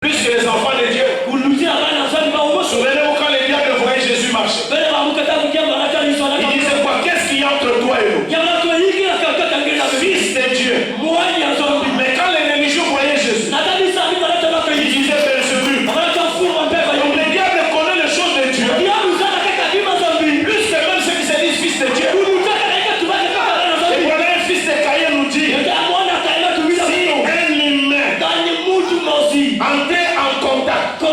plus que les enfants de Dieu. Souvenez-vous quand les diables voyaient Jésus marcher. Il disait quoi? Qu'est-ce qu'il y a entre toi et nous? Fils de Dieu. Mais quand les religieux voyaient Jésus, ils disaient Belzébul. Donc les diables connaissent les choses de Dieu. Plus que même ceux qui se disent fils de Dieu. Et voilà un fils de Caïn nous dit, si un humain entrait en contact,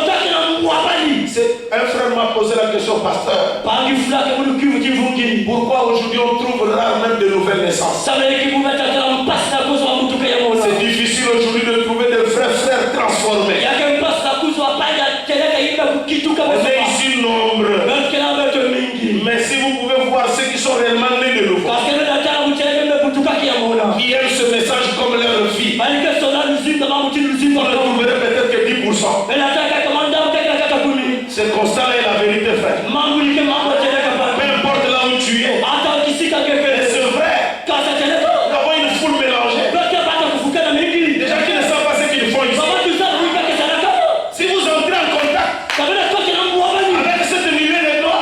un frère m'a posé la question, pasteur, pourquoi aujourd'hui on trouve rare même de nouvelles naissances? C'est difficile aujourd'hui de trouver des vrais frères transformés. On est ici nombreux. Mais si vous pouvez voir ceux qui sont réellement nés de nouveau, qui aiment ce message comme leur vie, on ne trouverait peut-être que 10%. Ce constat est la vérité, frère. Peu importe là où tu es. Mais c'est vrai. Nous avons une foule mélangée. Des gens qui ne savent pas ce qu'ils font ici. Si vous entrez en contact avec cette milieu de toi,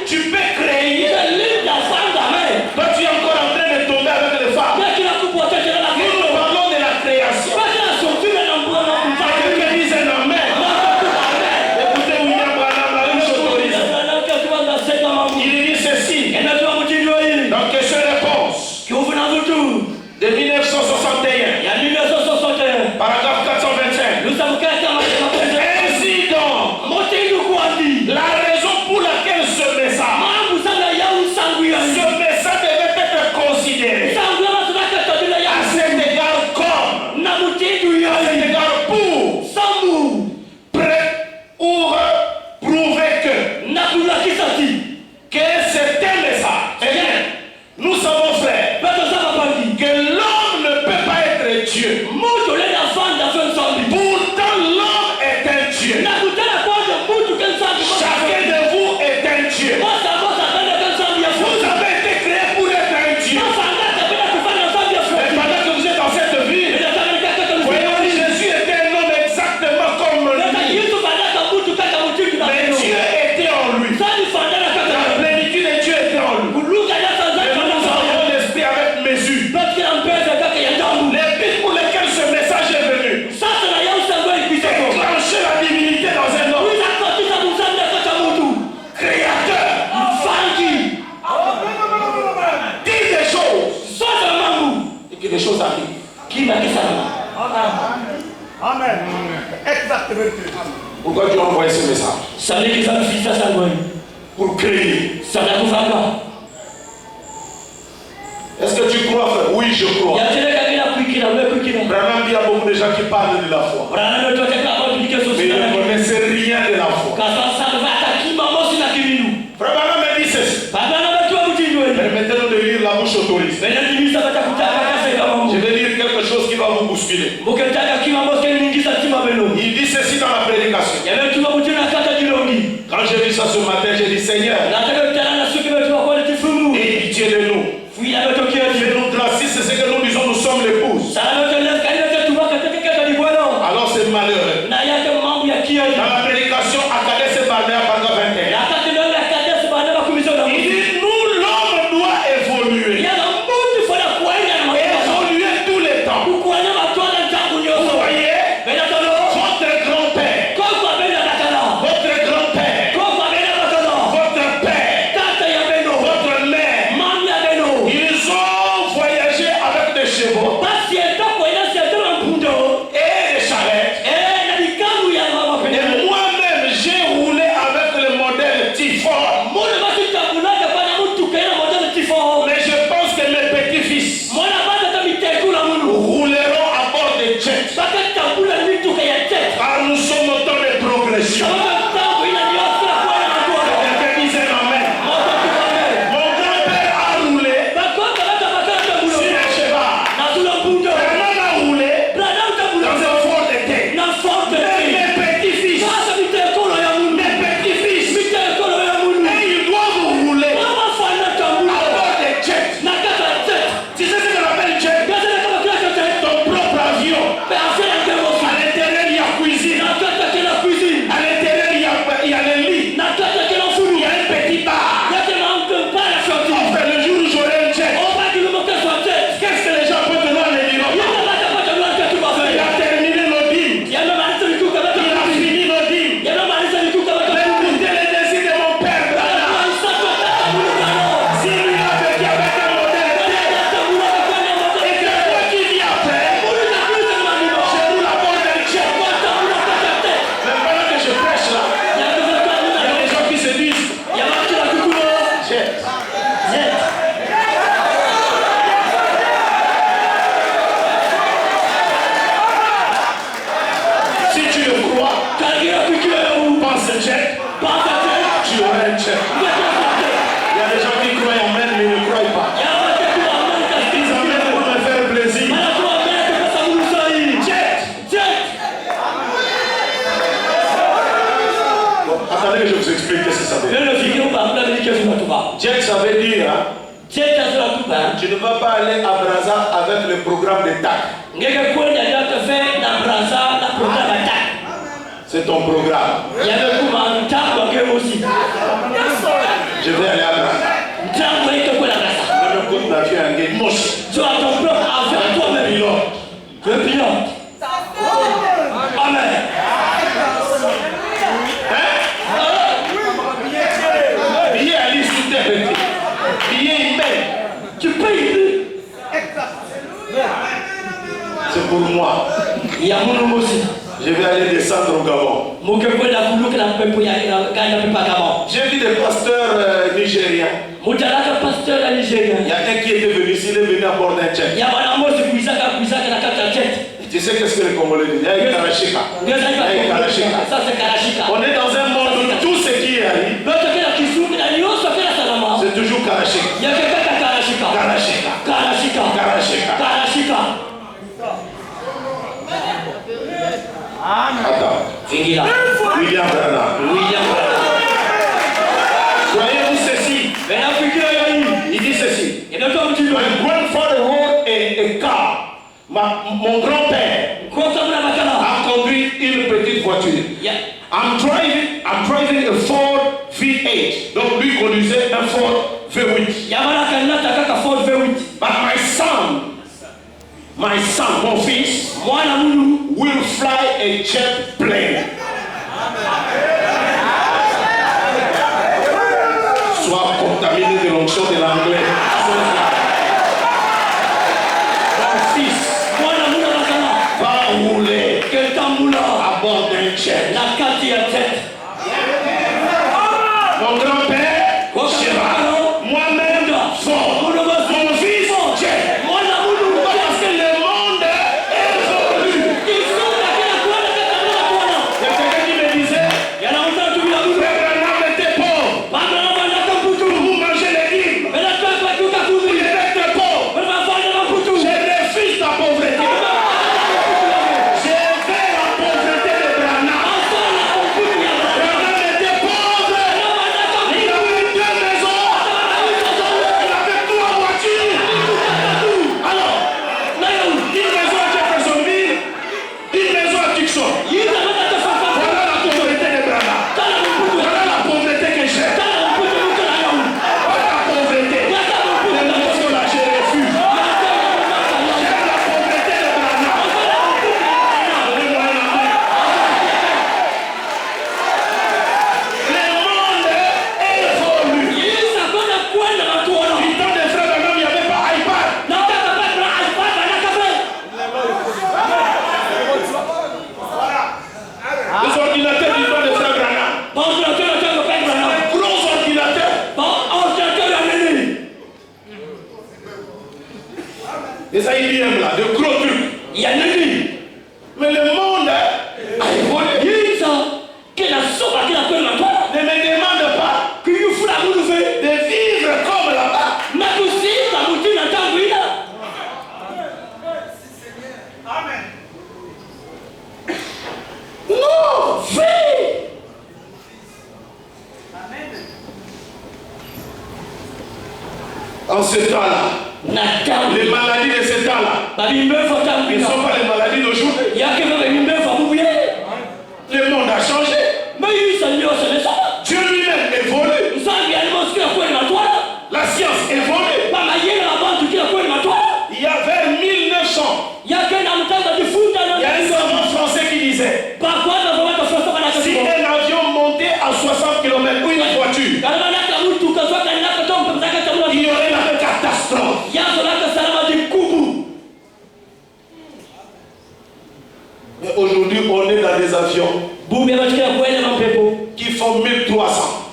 tu peux créer. Toi, tu es encore en train de tomber avec les femmes. Nous parlons de la création. Quelqu'un dise un amen. Écoutez, William Branham, la même chose autorise. Il dit ceci. Donc, question-réponse de 1961, paragraphe 425. Ainsi donc, la raison pour laquelle ce message devait être considéré à cet égard comme, à cet égard pour prouver que c'est un message. Eh bien, nous savons, frère, que l'homme ne peut pas être Dieu. Pourtant, l'homme est un Dieu. Chacun de vous est un Dieu. Vous avez été créé pour être un Dieu. Et pendant que vous êtes dans cette vie, voyez-vous, Jésus était un homme exactement comme lui. Mais Dieu était en lui. La plénitude de Dieu était en lui. Et nous avons l'esprit avec mesure. Les buts pour lesquels ce message est venu, déclencher la divinité dans un homme. Créateur. Dis des choses. Et que des choses arrivent. Amen. Exactement. Pourquoi Dieu a envoyé ce message? Pour créer. Est-ce que tu crois, frère? Oui, je crois. Branham dit à beaucoup de gens qui parlent de la foi, mais ils ne connaissent rien de la foi. Frère Branham a dit ceci. Permettez-nous de lire la bouche autorisée. Je vais lire quelque chose qui va vous bousculer. Il dit ceci dans la prédication. Quand j'ai vu ça ce matin, j'ai dit Seigneur, aie pitié de nous. Fais-nous grâce, si c'est ce que nous disons, nous sommes l'épouse. Alors c'est malheureux. Dans la prédication, Akadès et Barnea, paragraphe 21. Il dit, nous, l'homme doit évoluer. Évoluer tous les temps. Vous voyez, votre grand-père Jack, ça veut dire, hein, tu ne vas pas aller à Brazza avec le programme de TAC. C'est ton programme. Je vais aller à Brazza. Je me coûte l'avion en guet moche. Tu as ton propre avion toi-même. Le pilote. Amen. Billet à l'issue de petit. Billet email. Tu payes plus. C'est pour moi. Il y a mon aussi. Je vais aller descendre au Gabon. J'ai vu des pasteurs nigériens. Il y a un qui était venu ici, il est venu à bord d'un jet. Tu sais qu'est-ce que les Congolais disent? Il y a une Karachika. On est dans un monde où tout ce qui arrive, c'est toujours Karachika. Karachika. Attends. William Branham. Voyez-vous ceci? Il dit ceci. My grandfather owned a car. Mon grand-père a conduit une petite voiture. I'm driving a Ford V8. Donc lui conduisait un Ford V8. But my son, mon fils, will fly a jet plane. Sois contaminé de l'onction de l'anglais. Mon fils va rouler à bord d'un jet. Mon grand-père, Chirac, moi-même, Ford. Mon fils, jet. Parce que le monde évolue. Il y a quelqu'un qui me disait, Frère Branham était pauvre. Vous mangez les livres. Vous êtes pauvre. Je refuse la pauvreté. Je vais la pauvreté de Branham. Branham était pauvre. Il avait 2 maisons. Il avait 3 voitures. Alors, une maison à Jeffersonville, une maison à Tucson. Voilà la pauvreté de Branham. Voilà la pauvreté que j'ai. Voilà la pauvreté. Les morceaux là, je refuse. J'aime la pauvreté de Branham. Donnez-moi un amen. Le monde évolue. Du temps des frères Branham, il n'y avait pas iPad. Les ordinateurs du temps des frères Branham. Un gros ordinateur. Les IBM là, de gros trucs. Mais le monde a évolué. Ne me demande pas de vivre comme là-bas. Non, fais. En ce temps-là, les maladies de ce temps-là ne sont pas les maladies d'aujourd'hui. Le monde a changé. Dieu lui-même évolue. La science évolue. Il y a vers 1900, il y a un savant français qui disait, si un avion montait à 60 km ou une voiture, il y aurait la catastrophe. Mais aujourd'hui, on est dans des avions qui font 1300,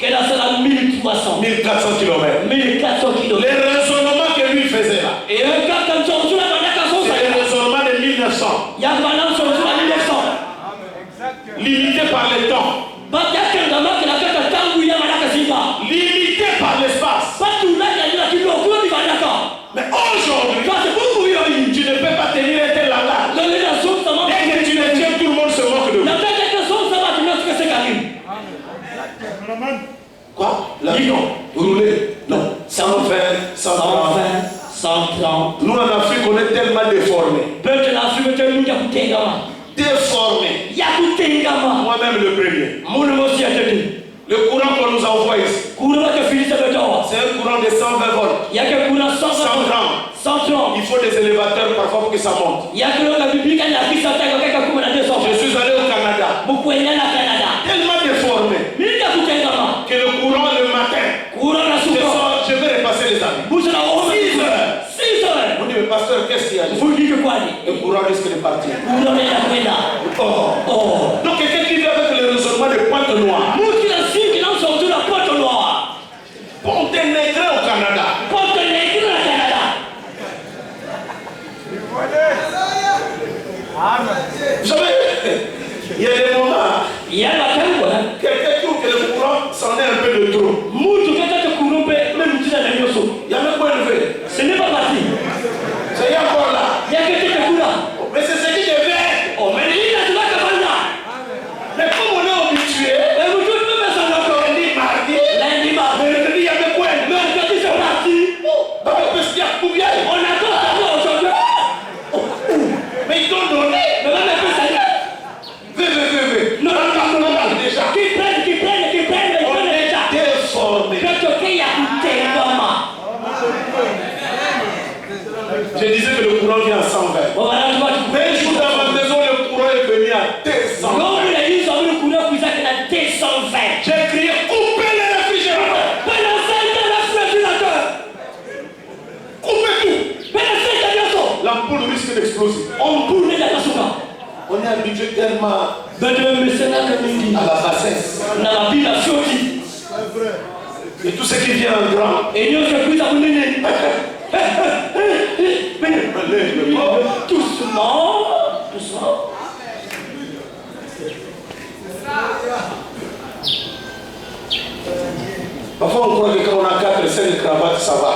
1400 km. Les raisonnements que lui faisait là, c'est le raisonnement de 1900, limité par le temps, limité par l'espace. Mais aujourd'hui, tu ne peux pas tenir un tel langage. Dès que tu le tiens, tout le monde se moque de vous. Quoi? L'avion roulé? Non. Moi-même le premier. Le courant qu'on nous envoie ici, c'est un courant de 120 volts. 130. Il faut des élévateurs parfois pour que ça monte. Je suis allé au Canada. Tellement déformé que le courant le matin, je vais repasser les amis. 6 heures. On dit, mais pasteur, qu'est-ce qu'il y a? Le courant risque de partir. Donc quelqu'un qui vient avec le raisonnement de Pointe-Noire. Ponténégré au Canada. Vous savez, il y a des moments, quelqu'un trouve que le courant s'en est un peu de trop. Il y a même pas élevé. Ce n'est pas parti. C'est encore là. Mais c'est ce qui devait. Mais comme on est habitué, lundi, mardi, mercredi, il y avait quoi? Mais ils t'ont donné. Déjà. Qui prennent. On est déformé. Je disais que le courant vient à 120. Mais un jour dans ma maison, le courant est venu à 220. J'ai crié, coupez les réfrigérateurs. Coupez tout. L'ampoule risque d'exploser. On est habitué tellement à la bassesse. Et tout ce qui vient en grand. Doucement. Parfois on croit que quand on a 4 5 cravates, ça va.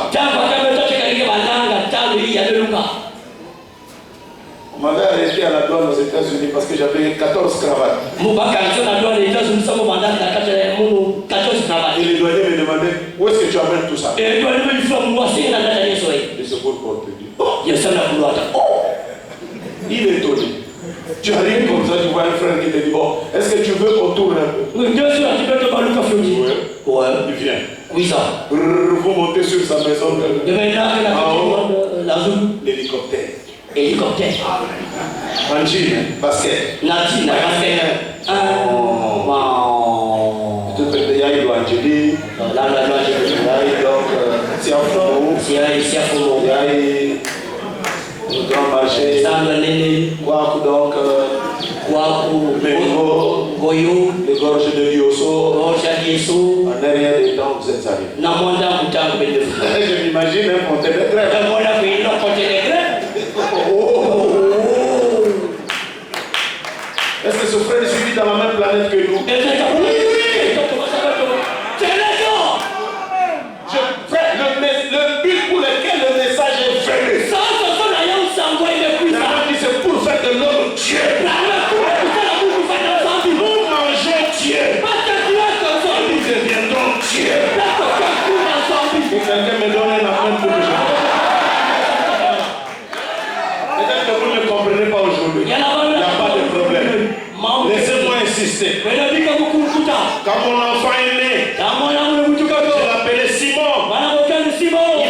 On m'avait arrêté à la douane aux États-Unis parce que j'avais 14 cravates. Et les douaniers me demandaient où est-ce que tu amènes tout ça? Le secours pour te dire. Il est étonné. Tu arrives comme ça, tu vois un frère qui te dit bon, est-ce que tu veux qu'on tourne un peu? Oui, bien sûr, tu peux te parler au café. Ouais, il vient. Oui, ça. Vous montez sur sa maison. L'hélicoptère. Angine, basket. Natine, basket. Tu peux te dire, il doit Angélie. Donc, c'est un flot. Le grand marché. Donc, les gorges de Liosso. En arrière des temps, vous êtes arrivés. Je m'imagine un Ponténégré. Est-ce que ce frère est suivi dans la même planète que nous? Le but pour lequel le message est venu, c'est pour faire de l'homme Dieu. Nous mangeons Dieu. Nous deviendrons Dieu. Que quelqu'un me donne un appel pour le jour. Peut-être que vous ne comprenez pas aujourd'hui. Il n'y a pas de problème. Laissez-moi insister. Quand mon enfant est né, je l'appelais Simon. Il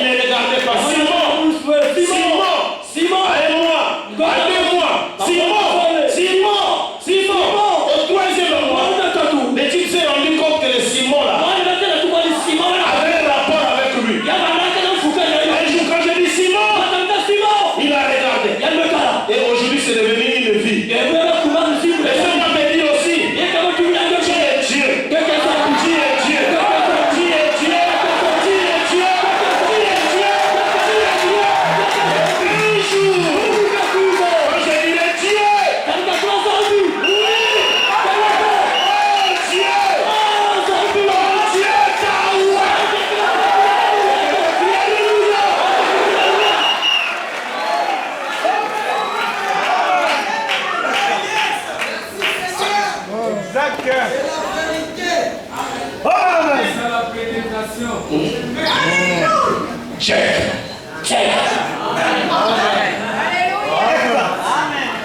ne regardait pas. Simon, allez-moi. Simon. Au troisième mois, les types s'est rendu compte que le Simon là avait un rapport avec lui. Un jour quand j'ai dit Simon, il a regardé. Et aujourd'hui c'est devenu une vie. Laissez-moi me dire aussi, tu es Dieu.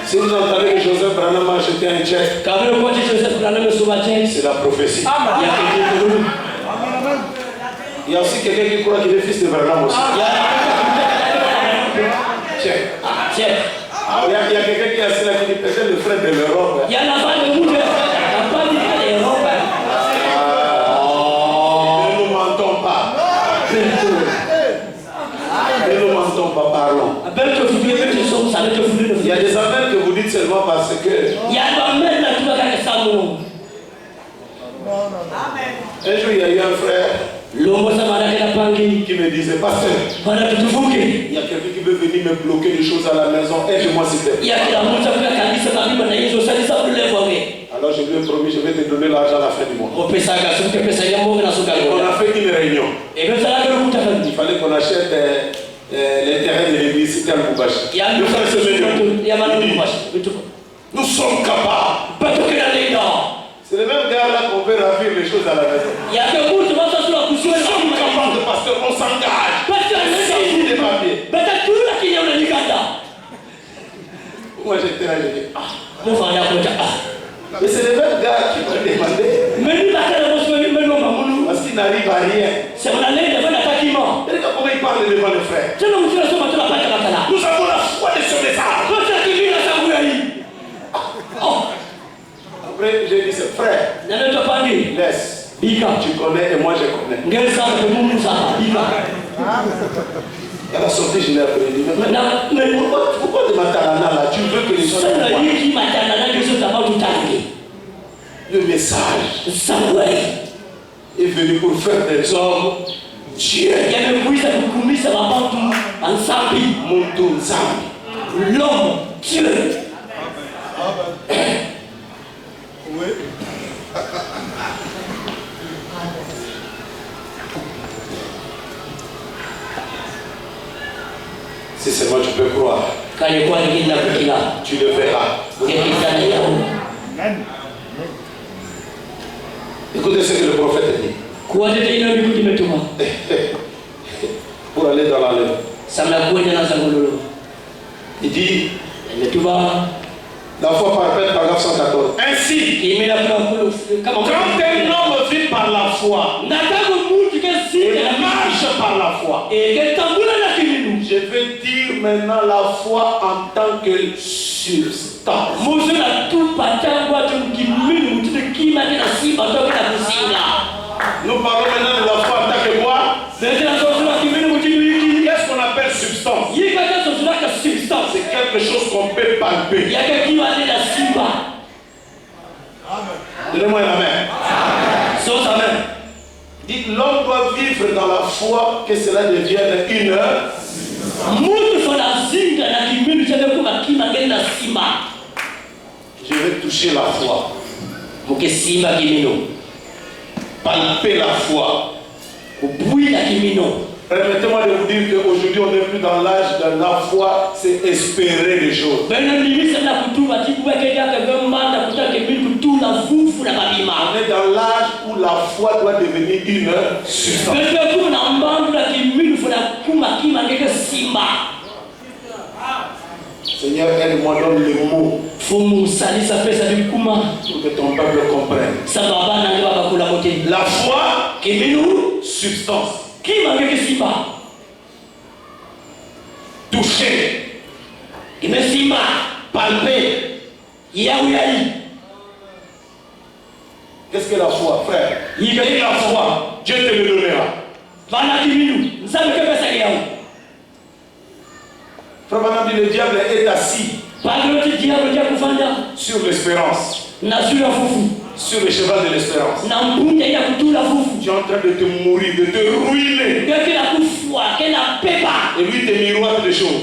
Si vous entendez que Joseph Branham a acheté un jet. C'est la prophétie. Il y a aussi quelqu'un qui croit qu'il est fils de Branham aussi. Tiens. Il y a quelqu'un qui est assis là qui dit peut-être le frère de l'Europe. Il y a la femme de vous. Ne nous mentons pas. Ne nous mentons pas, parlons. Il y a des affaires que vous dites seulement parce que. Un jour, il y a eu un frère qui me disait, pasteur, il y a quelqu'un qui veut venir me bloquer des choses à la maison, aide-moi s'il te plaît. Alors je lui ai promis, je vais te donner l'argent à la fin du mois. On a fait une réunion. Il fallait qu'on achète les terrains de l'église, c'était un boubache. Nous sommes capables. C'est le même gars là qu'on veut ravir les choses à la maison. Nous sommes capables de pasteur, on s'engage. On s'en fout des papiers. Moi j'étais là, je dis mais c'est le même gars qui m'a demandé. Parce qu'il n'arrive à rien. Regarde comment il parle devant le frère. Nous avons la foi de ce message. Après, j'ai dit, c'est frère. Laisse. Tu connais et moi je connais. Elle a sorti, je l'ai appelé. Mais pourquoi de Matalana là? Tu veux que les gens le message est venu pour faire des hommes Dieu. L'homme Dieu. Oui. Si c'est moi, tu peux croire. Tu le verras. Amen. Écoutez ce que le prophète dit. Pour aller dans la lèvre. Il dit la foi parfaite, paragraphe 114. Ainsi, quand un homme vit par la foi, il marche par la foi. Je vais dire maintenant la foi en tant que substance. Nous parlons maintenant de la foi en tant que quoi? Qu'est-ce qu'on appelle substance? C'est quelque chose qu'on peut palper. Donnez-moi la main. Dites, l'homme doit vivre dans la foi que cela devienne une heure. Je vais toucher la foi. Palper la foi. Permettez-moi de vous dire qu'aujourd'hui on n'est plus dans l'âge de la foi, c'est espérer les choses. On est dans l'âge où la foi doit devenir une substance. Seigneur, aide-moi, donne les mots pour que ton peuple comprenne. La foi, substance. Toucher, palper. Qu'est-ce que la foi, frère? Il a la foi, Dieu te le donnera. Frère, madame, le diable est assis sur l'espérance, sur le cheval de l'espérance. Tu es en train de te mourir, de te ruiner. Et lui te miroite des choses.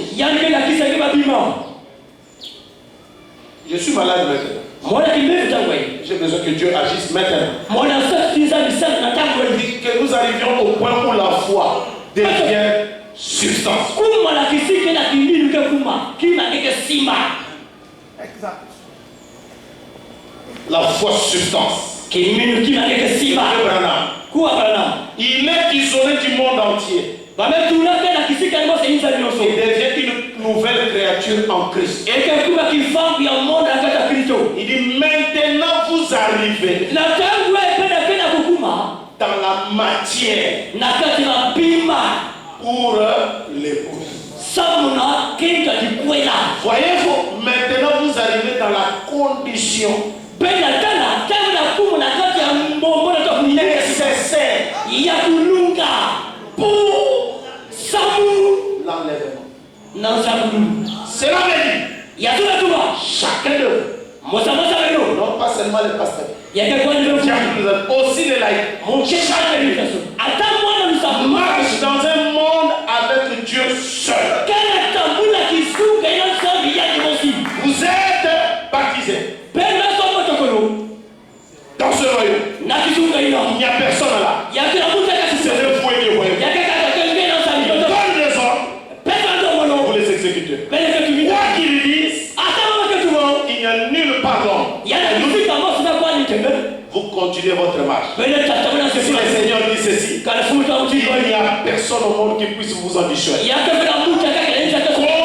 Je suis malade maintenant. J'ai besoin que Dieu agisse maintenant. Que nous arrivions au point où la foi devient substance. Exact. La foi substance. Il est isolé du monde entier. Il devient une nouvelle créature en Christ. Il dit maintenant vous arrivez dans la matière pour l'épouse. Voyez-vous, maintenant vous arrivez dans la condition nécessaire pour l'enlèvement. Cela veut dire chacun de vous, non pas seulement les pasteurs, aussi les laïcs, marche dans un monde avec Dieu seul. Vous êtes baptisés dans ce royaume. Il n'y a personne là. C'est le fouet du royaume. Donne les ordres, vous les exécutez. Quoi qu'ils disent, il n'y a nul pardon. Vous continuez votre marche. Si le Seigneur dit ceci, il n'y a personne au monde qui puisse vous en dissuader.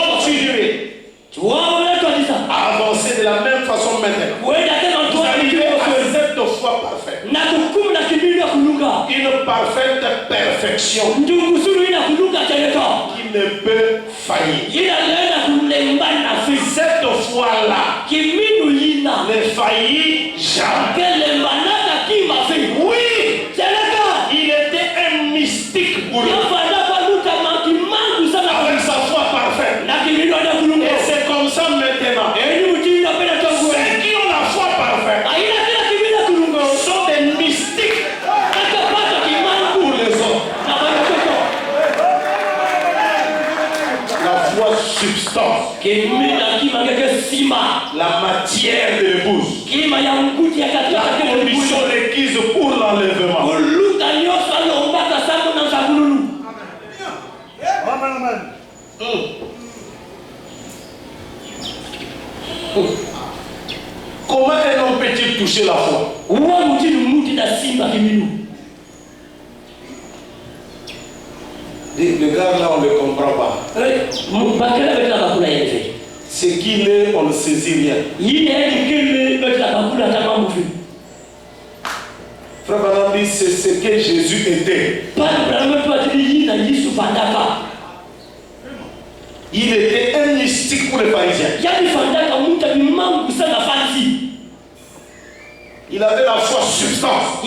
Continuez à avancer de la même façon maintenant. Vous arrivez à cette foi parfaite. Une parfaite perfection qui ne peut faillir. Cette foi-là ne faillit jamais. Oui, il était un mystique pour lui. Avec sa foi parfaite. Et c'est comme ça maintenant. Ceux qui ont la foi parfaite sont des mystiques pour les autres. La foi substance. La matière de l'épouse. La condition requise pour l'enlèvement. Comment un homme peut-il toucher la foi? Le gars là, on ne le comprend pas. Ce qu'il est, on ne saisit rien. Frère Branham dit, c'est ce que Jésus était. Il était un mystique pour les pharisiens. Il avait la foi substance.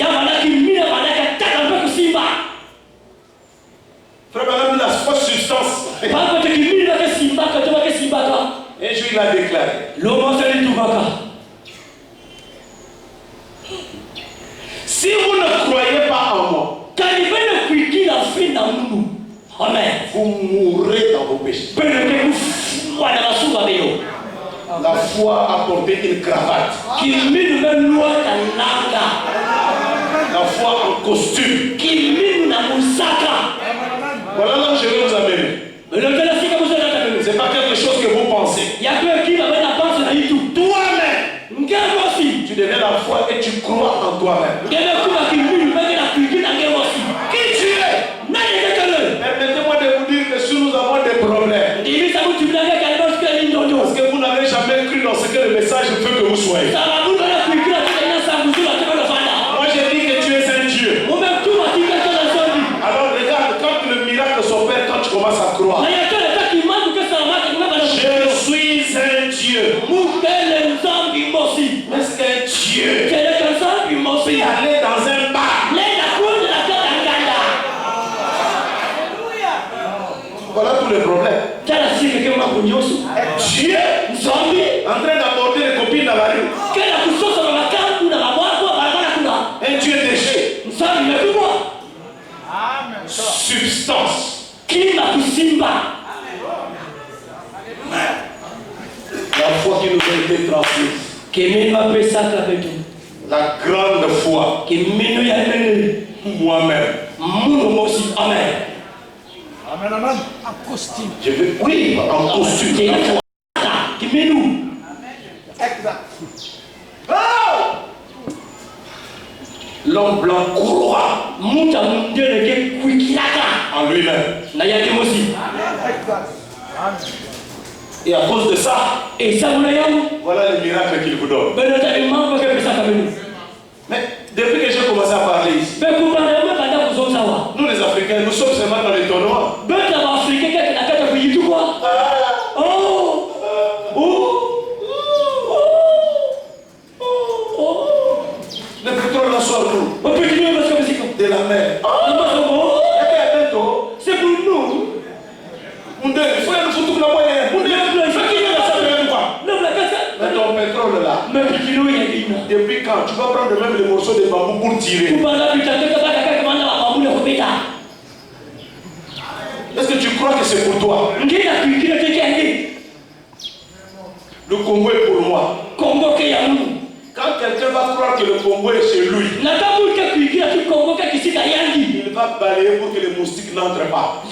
Frère Branham dit la foi substance. Un jour il a déclaré, si vous ne croyez pas en moi, vous mourrez dans vos péchés. La foi a porté une cravate. La foi en costume. Voilà là où je vais vous amener. C'est pas quelque chose que vous pensez. Toi-même, tu deviens la foi et tu crois en toi-même. Qui tu es? Permettez-moi de vous dire que si nous avons des problèmes, parce que vous n'avez jamais cru dans ce que le message veut que vous soyez. Moi j'ai dit que tu es un Dieu. Alors regarde, quand le miracle s'opère, quand tu commences à croire, je suis un Dieu. Est-ce qu'un Dieu peut aller dans un bar? Voilà tous les problèmes. Dieu, en train d'aborder les copines dans la rue. Un Dieu déchet. Substance. La foi qui nous a été transmise. La grande foi. Moi-même. Amen. Amen, amen. En costume. Je veux, oui, en costume. Exact. L'homme blanc croit en lui-même. Exact. Amen. Et à cause de ça, Et ça, vous l'avez. voilà le miracle qu'il vous donne. Mais notamment, Mais depuis que j'ai commencé à parler ici, nous les Africains, nous sommes seulement dans les tournois. Le pétrole là sort d'où? De la mer. C'est pour nous. Il faut aller foutre la moyenne. Mais ton pétrole là, depuis quand tu vas prendre même les morceaux de bambou pour tirer? Est-ce que tu crois que c'est pour toi? Le Congo est pour moi. Quand quelqu'un va croire que le Congo est chez lui, il va balayer pour que les moustiques n'entrent pas.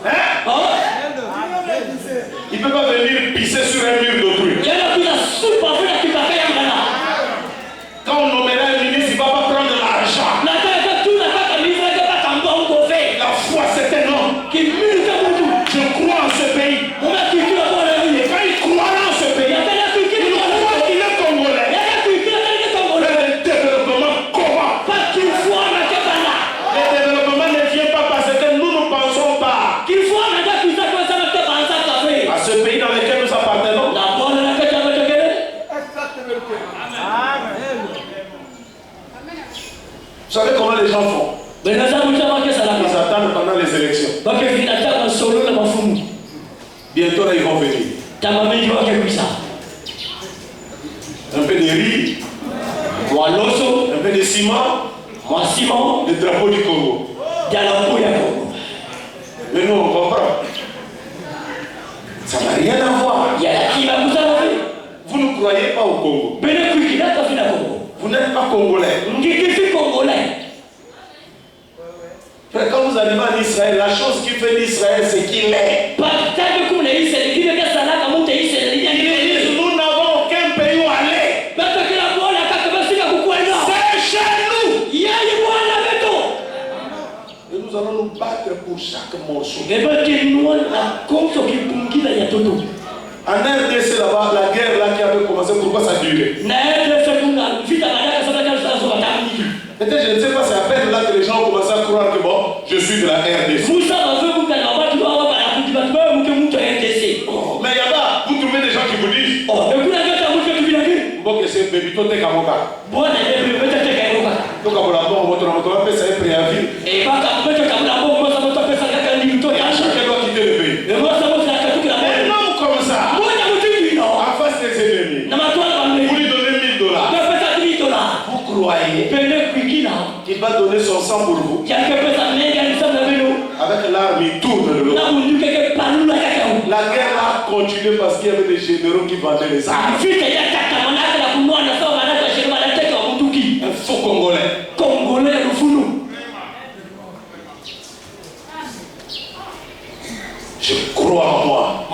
Hein? Il ne peut pas venir pisser sur un mur d'autrui. Quand on nommera un ministre, il ne va pas prendre l'argent. La foi, c'est un homme. Je crois en ce pays. Et quand il croira en ce pays, il croit qu'il est congolais. Le développement comment? Le développement ne vient pas parce que nous ne pensons pas à ce pays dans lequel nous appartenons. Vous savez comment les gens font? Ils attendent pendant les élections. Bientôt là, ils vont venir. Un peu de riz, un peu de ciment, le drapeau du Congo. Mais nous, on comprend. Ça n'a rien à voir. Vous ne croyez pas au Congo. Vous n'êtes pas congolais. Quand vous arrivez en Israël, la chose qui fait d'Israël, c'est qu'il est. Nous n'avons aucun pays où aller. C'est chez nous. Et nous allons nous battre pour chaque morceau. En RDC là-bas, la guerre là qui avait commencé, pourquoi ça durait? Peut-être, je ne sais pas, c'est à peine là que les gens ont commencé à croire que bon, je suis de la RDC. Mais là-bas, vous trouvez des gens qui vous disent bon, que c'est Bébito Tekamoka. Donc, à mon rapport, on va faire ça un préavis. Et chacun doit quitter le pays. Un homme comme ça, en face des ennemis, vous lui donnez $1000. Vous croyez qu'il va donner son sang pour vous? Avec l'arme, il tourne de l'eau. La guerre a continué parce qu'il y avait des généraux qui vendaient les armes. Un faux Congolais. Je crois en moi.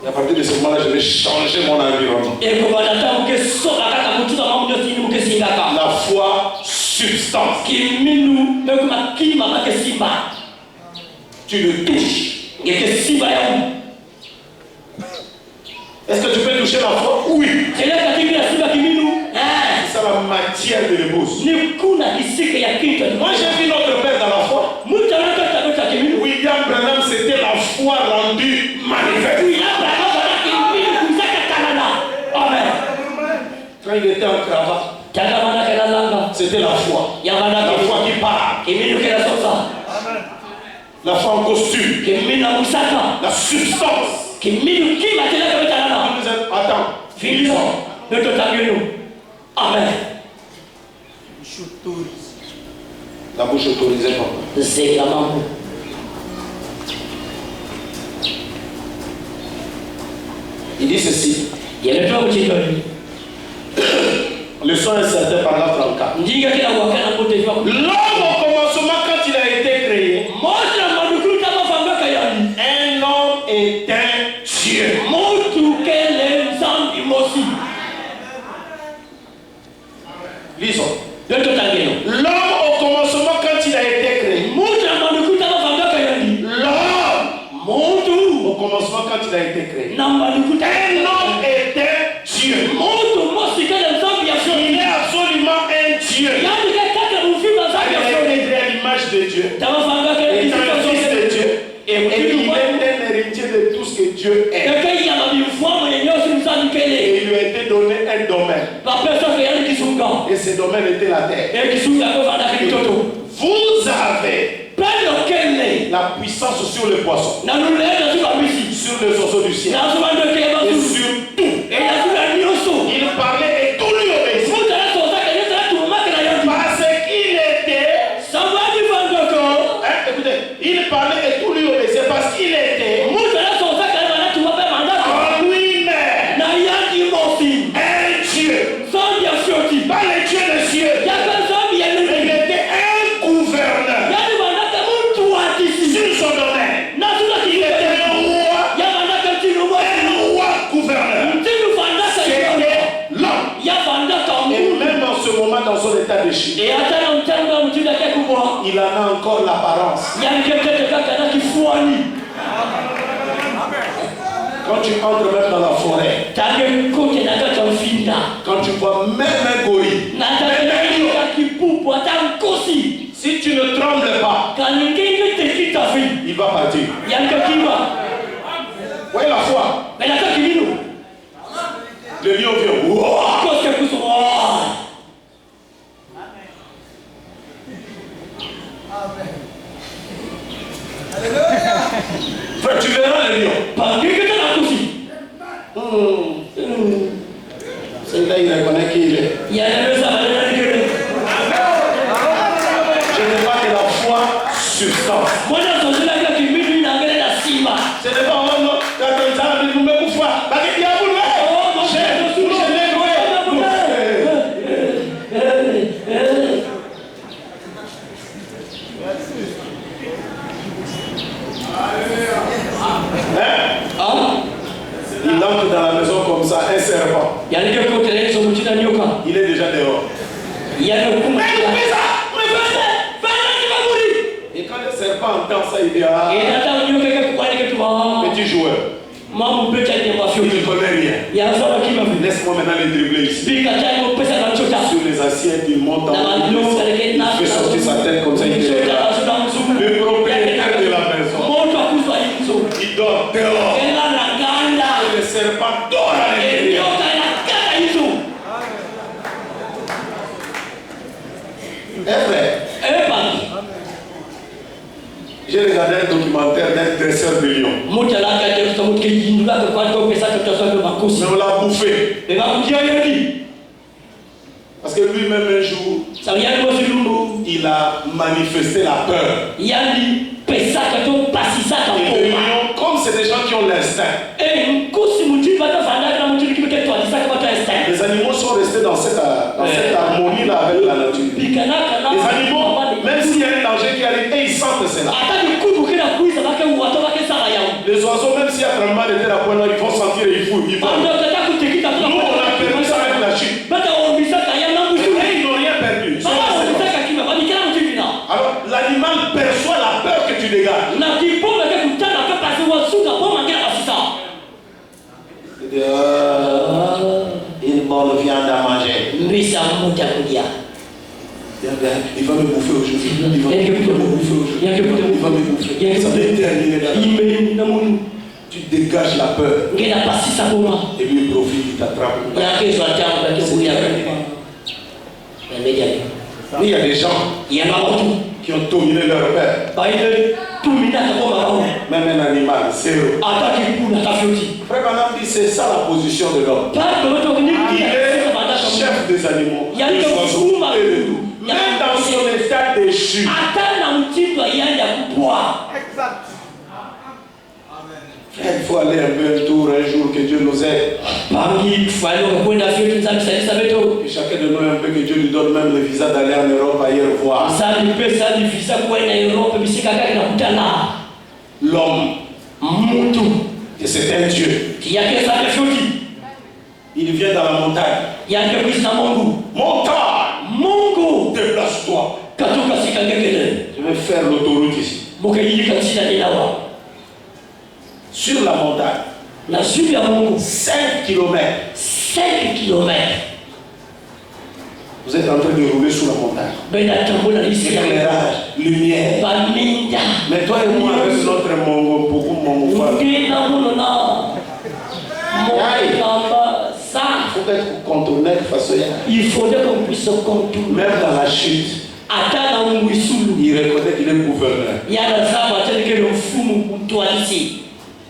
Et à partir de ce moment-là, je vais changer mon environnement. La foi, substance. Tu le touches. Est-ce que tu peux toucher la foi? Oui. C'est ça la matière de l'épouse. Moi, j'ai vu notre père dans la foi. William Branham, c'était la foi rendue manifeste. Amen. Quand il était en cravate, c'était la foi. La foi qui parle. La foi en costume. La substance. Attends. Amen. La bouche autorisée, papa. Il dit ceci. Le son est certain par la 34. L'homme au commencement, quand il a été créé, un homme est un Dieu. Lisons. L'homme au commencement, quand il a été créé, domaine. Et ce domaine était la terre. Vous avez la puissance sur les poissons, sur les oiseaux du ciel, et sur tout. Il parlait et tout lui obéissait. Parce qu'il était. Écoutez, il parlait et tout lui obéissait parce qu'il était en lui-même un Dieu. Pas le Dieu des cieux. Il était un gouverneur sur son domaine. Il était un roi gouverneur. C'était l'homme. Et même en ce moment, dans son état de chute, il en a encore l'apparence. Quand tu entres même dans la forêt, quand tu vois même un gorille, si tu ne trembles pas, il va partir. Voyez la foi. Le lion vient. Frère, tu verras le lion. Celui-là, il reconnaît qui il est. Je n'ai pas de la foi substance. Ce n'est pas un homme qui nous met pour foi. Il entre dans la maison comme ça, un serpent. Il est déjà dehors. Et quand le serpent entend ça, il dit petit joueur. Il ne connaît rien. Laisse-moi maintenant les dribbler ici. Sur les assiettes, il monte en haut. Il fait sortir sa tête comme ça. Il est le propriétaire de la maison. Il dort dehors. Et le serpent dort à l'intérieur. J'ai regardé un documentaire d'un dresseur de lion. Mais on l'a bouffé. Parce que lui-même un jour, il a manifesté la peur. Et les lions, comme c'est des gens qui ont l'instinct, les animaux sont restés dans cette harmonie-là avec la nature. Les animaux, même s'il y a un danger qui arrive, et ils sentent cela. Les oiseaux, même s'il y a tremblement de terre à point, ils vont sentir et ils fouillent. Nous, on a perdu ça avec la chute. Et ils n'ont rien perdu. Alors, l'animal perçoit la peur que tu dégages. Une bonne viande à manger. Il va me bouffer aujourd'hui. Il va me bouffer. Ça va être terminé. Tu dégages la peur. Et lui profite, il t'attrape. Il y a des gens qui ont dominé leur père. Même un animal, c'est eux. Frère Branham dit c'est ça la position de l'homme. Il est chef des animaux. Il et de tout. Même dans son état déchu. Il faut aller un peu un tour un jour, que Dieu nous aide. Et chacun de nous un peu que Dieu lui donne même le visa d'aller en Europe ailleurs voir. L'homme. Et c'est un Dieu. Il vient dans la montagne. Montagne. Déplace-toi. Je vais faire l'autoroute ici. Sur la montagne. 5 km. 5 km. Vous êtes en train de rouler sur la montagne. Éclairage, lumière. Mais toi et moi, avec notre mongo, beaucoup mongo. faut être contourné de façon. Il faudrait qu'on puisse se contourner. Même dans la chute, il reconnaît qu'il est gouverneur.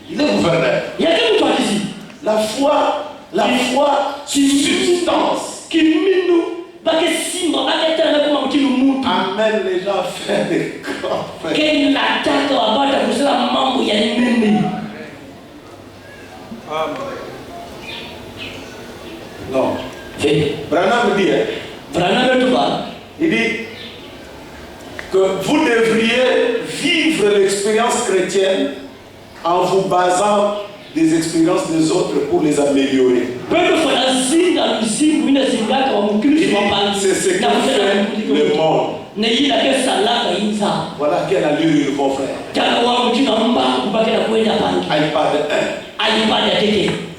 Il est gouverneur. La foi, substance, qui amène les gens à faire des grands faits. Non. Branham dit, il dit que vous devriez vivre l'expérience chrétienne en vous basant des expériences des autres pour les améliorer. C'est ce qui fait le monde. Voilà quelle allure ils vont faire. iPad 1.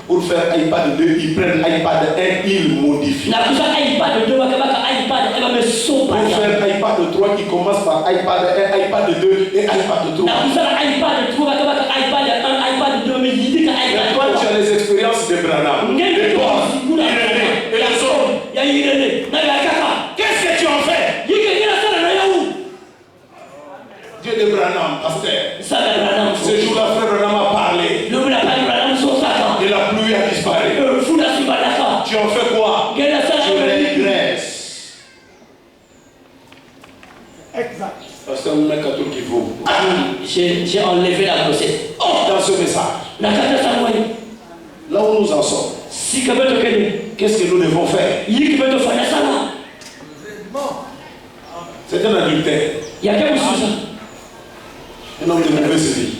Pour faire iPad 2, ils prennent iPad 1, ils modifient. Pour faire iPad 3 qui commence par iPad 1, iPad 2 et iPad 3. Mais toi, tu as les expériences de Branham, de Paul, Irénée et les autres. Qu'est-ce que tu en fais? Dieu de Branham, pasteur. Ce jour-là, frère Branham a parlé. Et la pluie a disparu. Tu en fais quoi? Tu régresses. Exact. Pasteur, on met qu'à tout qui vaut. J'ai enlevé la grossesse. Dans ce message, là où nous en sommes, qu'est-ce que nous devons faire? C'est un adultère. Un homme de mauvaise vie.